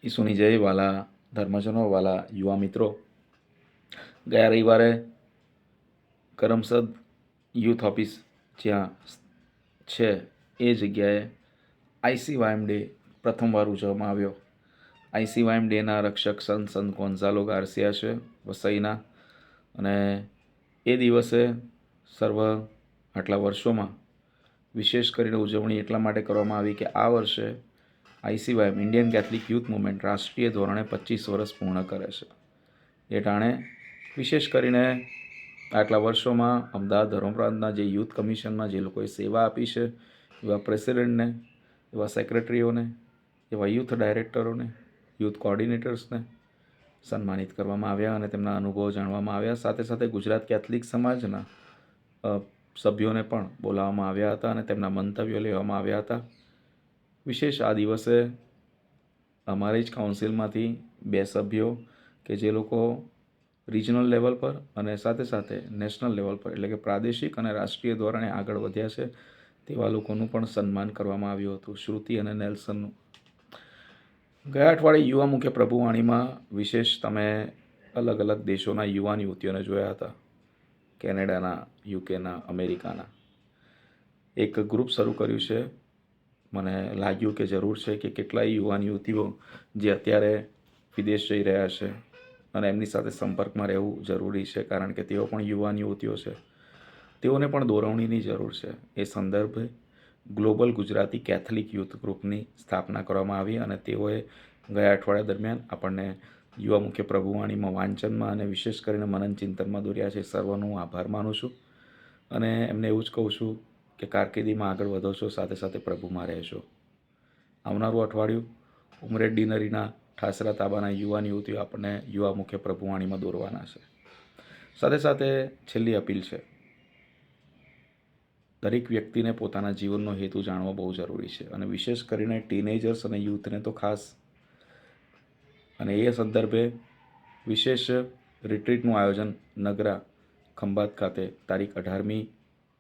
ઈસુની જય વાલા ધર્મજનો, વાલા યુવા મિત્રો. ગયા રવિવારે કરમસદ યુથ ઓફિસ જ્યાં છે એ જગ્યાએ આઈસીવાયએમ ડે પ્રથમવાર ઉજવવામાં આવ્યો. આઈસીવાયએમ ડેના રક્ષક સંત ગોન્ઝાલો ગાર્સિયા છે વસઈના, અને એ દિવસે સર્વ આટલા વર્ષોમાં વિશેષ કરીને ઉજવણી એટલા માટે કરવામાં આવી કે આ વર્ષે આઈસીવાયએમ ઇન્ડિયન કેથલિક યુથ મુવમેન્ટ રાષ્ટ્રીય ધોરણે 25 વર્ષ પૂર્ણ કરે છે. એ ટાણે વિશેષ કરીને આટલા વર્ષોમાં અમદાવાદ ધર્મ પ્રાંતના જે યુથ કમિશનમાં જે લોકોએ સેવા આપી છે એવા પ્રેસિડેન્ટને, એવા સેક્રેટરીઓને, એવા યુથ ડાયરેક્ટરોને, યુથ કોઓર્ડિનેટર્સને સન્માનિત કરવામાં આવ્યા અને તેમના અનુભવો જાણવામાં આવ્યા. સાથે સાથે ગુજરાત કેથલિક સમાજના સભ્યોને પણ બોલાવવામાં આવ્યા હતા અને તેમના મંતવ્યો લેવામાં આવ્યા હતા. વિશેષ આ દિવસે અમારી જ કાઉન્સિલમાંથી 2 સભ્યો કે જે લોકો રિજનલ લેવલ પર અને સાથે સાથે નેશનલ લેવલ પર એટલે કે પ્રાદેશિક અને રાષ્ટ્રીય ધોરણે આગળ વધ્યા છે તેવા લોકોનું પણ સન્માન કરવામાં આવ્યું હતું, શ્રુતિ અને નેલ્સનનું. ગયા અઠવાડિયે યુવા મુખ્ય પ્રભુવાણીમાં વિશેષ તમે અલગ અલગ દેશોના યુવાન યુવતીઓને જોયા હતા. કેનેડાના, યુકેના, અમેરિકાના એક ગ્રુપ શરૂ કર્યું છે. મને લાગ્યું કે જરૂર છે કે કેટલાય યુવાન યુવતીઓ જે અત્યારે વિદેશ જઈ રહ્યા છે અને એમની સાથે સંપર્કમાં રહેવું જરૂરી છે, કારણ કે તેઓ પણ યુવાન યુવતીઓ છે, તેઓને પણ દોરવણીની જરૂર છે. એ સંદર્ભે ગ્લોબલ ગુજરાતી કેથલિક યુથ ગ્રુપની સ્થાપના કરવામાં આવી અને તેઓએ ગયા અઠવાડિયા દરમિયાન આપણને યુવા મુખ્ય પ્રભુવાણીમાં વાંચનમાં અને વિશેષ કરીને મનન ચિંતનમાં દોર્યા છે. સર્વનો હું આભાર માનું છું અને એમને એવું જ કહું છું કે કારકિર્દીમાં આગળ વધો છો, સાથે સાથે પ્રભુમાં રહેજો. આવનારું અઠવાડિયું ઉમરેડ ડિનરીના ઠાસરા તાબાના યુવાન યુવતીઓ આપણને યુવા મુખ્ય પ્રભુવાણીમાં દોરવાના છે. સાથે સાથે છેલ્લી અપીલ છે, દરેક વ્યક્તિને પોતાના જીવનનો હેતુ જાણવો બહુ જરૂરી છે અને વિશેષ કરીને ટીનેજર્સ અને યુથને તો ખાસ. અને એ સંદર્ભે વિશેષ રિટ્રીટનું આયોજન નગરા ખંભાત ખાતે તારીખ 18મી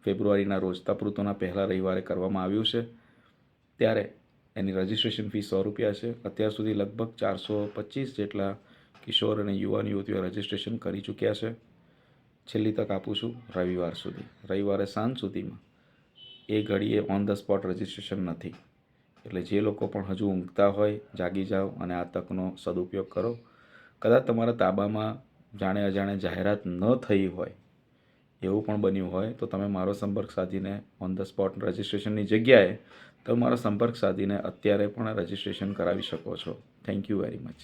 ફેબ્રુઆરીના રોજ તપૃતોના પહેલા રવિવારે કરવામાં આવ્યું છે. ત્યારે એની રજિસ્ટ્રેશન ફી ₹100 છે. અત્યાર સુધી લગભગ 425 જેટલા કિશોર અને યુવાન યુવતીઓ રજિસ્ટ્રેશન કરી ચૂક્યા છે. છેલ્લી તક આપું છું રવિવાર સુધી. રવિવારે સાંજ સુધીમાં એ ઘડીએ ઓન ધ સ્પોટ રજિસ્ટ્રેશન નથી, એટલે જે લોકો પણ હજુ ઊંઘતા હોય જાગી જાઓ અને આ તકનો સદુપયોગ કરો. કદાચ તમારા તાબામાં જાણે અજાણે જાહેરાત ન થઈ હોય એવું પણ બન્યું હોય તો તમે મારો સંપર્ક સાધીને ઓન ધ સ્પોટ રજિસ્ટ્રેશનની જગ્યાએ તમે મારો સંપર્ક સાધીને અત્યારે પણ રજિસ્ટ્રેશન કરાવી શકો છો. Thank you very much.